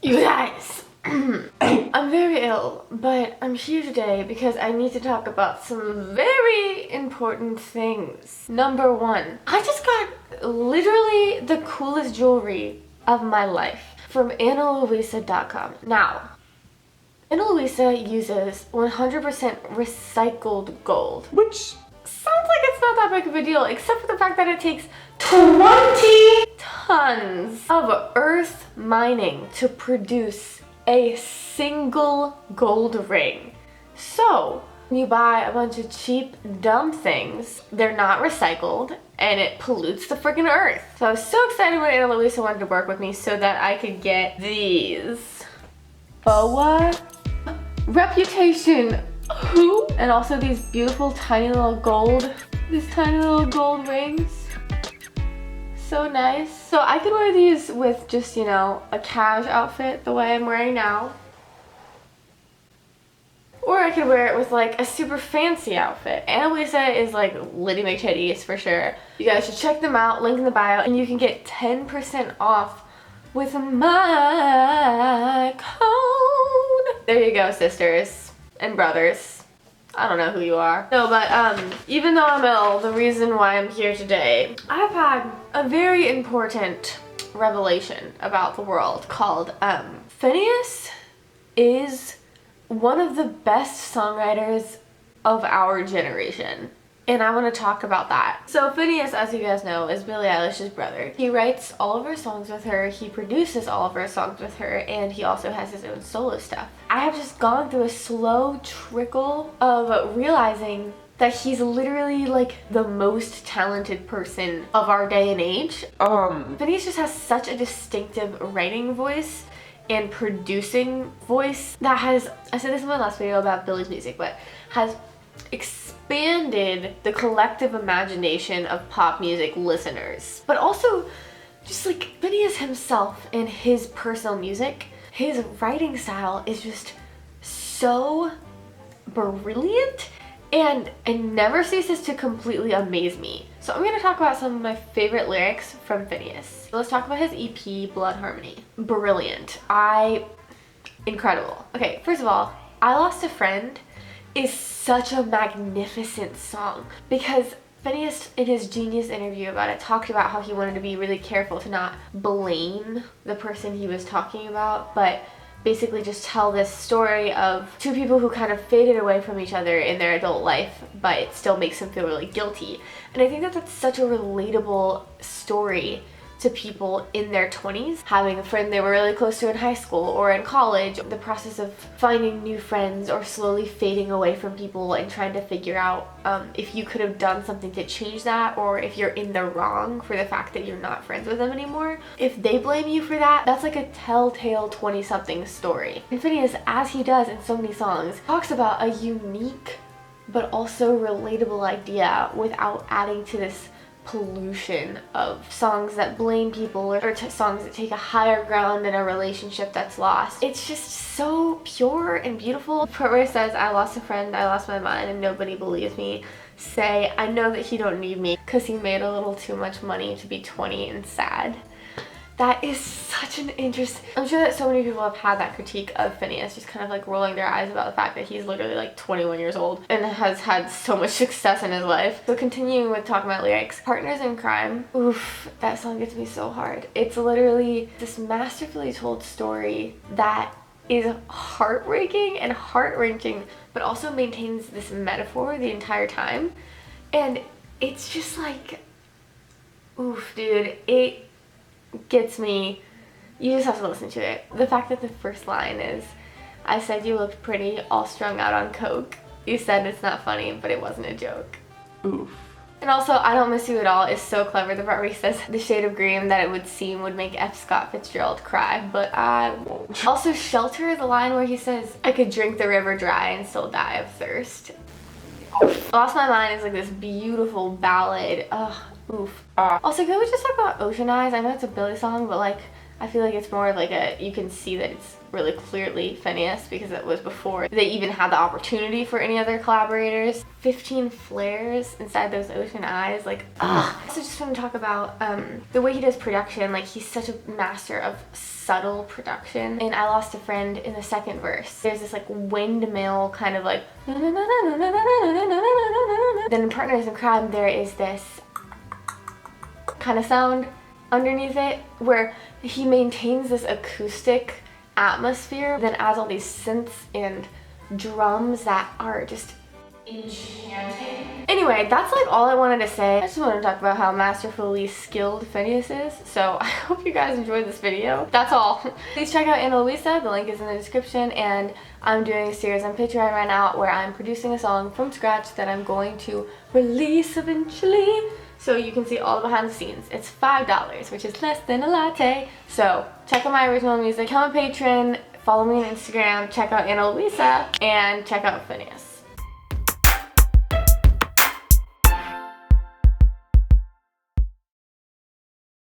You guys, I'm very ill, but I'm here today because I need to talk about some very important things. Number one, I just got literally the coolest jewelry of my life from AnnaLuisa.com. Now, Ana Luisa uses 100% recycled gold, which sounds like it's not that big of a deal, except for the fact that it takes 20 tons of earth mining to produce a single gold ring. So, when you buy a bunch of cheap, dumb things, they're not recycled, and it pollutes the freaking earth. So I was so excited when Ana Luisa wanted to work with me so that I could get these. BOA Reputation. Who? And also these beautiful tiny little gold rings. So nice. So I could wear these with just, you know, a cash outfit the way I'm wearing now. Or I could wear it with like a super fancy outfit. Ana Luisa is like Liddy McTitties for sure. You guys should check them out, link in the bio, and you can get 10% off with my code. There you go, sisters and brothers. I don't know who you are. No, but even though I'm ill, the reason why I'm here today, I've had a very important revelation about the world called FINNEAS is one of the best songwriters of our generation. And I want to talk about that. So FINNEAS, as you guys know, is Billie Eilish's brother. He writes all of her songs with her, he produces all of her songs with her, and he also has his own solo stuff. I have just gone through a slow trickle of realizing that he's literally like the most talented person of our day and age. FINNEAS just has such a distinctive writing voice and producing voice that has, I said this in my last video about Billie's music, but has expanded the collective imagination of pop music listeners. But also, just like FINNEAS himself and his personal music, his writing style is just so brilliant and it never ceases to completely amaze me. So I'm going to talk about some of my favorite lyrics from FINNEAS. So let's talk about his EP, Blood Harmony. Brilliant. Incredible. Okay, first of all, I Lost a Friend is such a magnificent song because FINNEAS in his Genius interview about it talked about how he wanted to be really careful to not blame the person he was talking about, but basically just tell this story of two people who kind of faded away from each other in their adult life, but it still makes them feel really guilty. And I think that that's such a relatable story to people in their 20s, having a friend they were really close to in high school or in college, the process of finding new friends or slowly fading away from people and trying to figure out if you could have done something to change that, or if you're in the wrong for the fact that you're not friends with them anymore. If they blame you for that, that's like a telltale 20-something story. And FINNEAS, as he does in so many songs, talks about a unique but also relatable idea without adding to this pollution of songs that blame people or songs that take a higher ground in a relationship that's lost. It's just so pure and beautiful. The part where it says, I lost a friend, I lost my mind, and nobody believes me. Say, I know that he don't need me because he made a little too much money to be 20 and sad. That is such an interesting... I'm sure that so many people have had that critique of FINNEAS, just kind of like rolling their eyes about the fact that he's literally like 21 years old and has had so much success in his life. So continuing with talking about lyrics, Partners in Crime. Oof, that song gets me so hard. It's literally this masterfully told story that is heartbreaking and heart-wrenching, but also maintains this metaphor the entire time. And it's just like, oof, dude, it gets me. You just have to listen to it. The fact that the first line is, I said you looked pretty, all strung out on coke. You said it's not funny, but it wasn't a joke. Oof. And also, I Don't Miss You at All is so clever. The part where he says, the shade of green that it would seem would make F. Scott Fitzgerald cry, but I won't. Also, Shelter, the line where he says, I could drink the river dry and still die of thirst. Lost My Mind is like this beautiful ballad. Ugh. Oof. Also, can we just talk about Ocean Eyes? I know it's a Billie song, but like, I feel like it's more like you can see that it's really clearly Finneas because it was before they even had the opportunity for any other collaborators. 15 flares inside those ocean eyes, like, ugh. I also just want to talk about the way he does production. Like, he's such a master of subtle production. And I Lost a Friend, in the second verse, there's this like windmill kind of like, then in Partners in Crime there is this kind of sound underneath it where he maintains this acoustic atmosphere, then adds all these synths and drums that are just enchanting. Anyway, that's like all I wanted to say. I just wanted to talk about how masterfully skilled Finneas is. So I hope you guys enjoyed this video. That's all. Please check out Ana Luisa. The link is in the description. And I'm doing a series on Patreon right now where I'm producing a song from scratch that I'm going to release eventually. So you can see all the behind the scenes. It's $5, which is less than a latte. So check out my original music, become a patron, follow me on Instagram, check out Ana Luisa, and check out Finneas.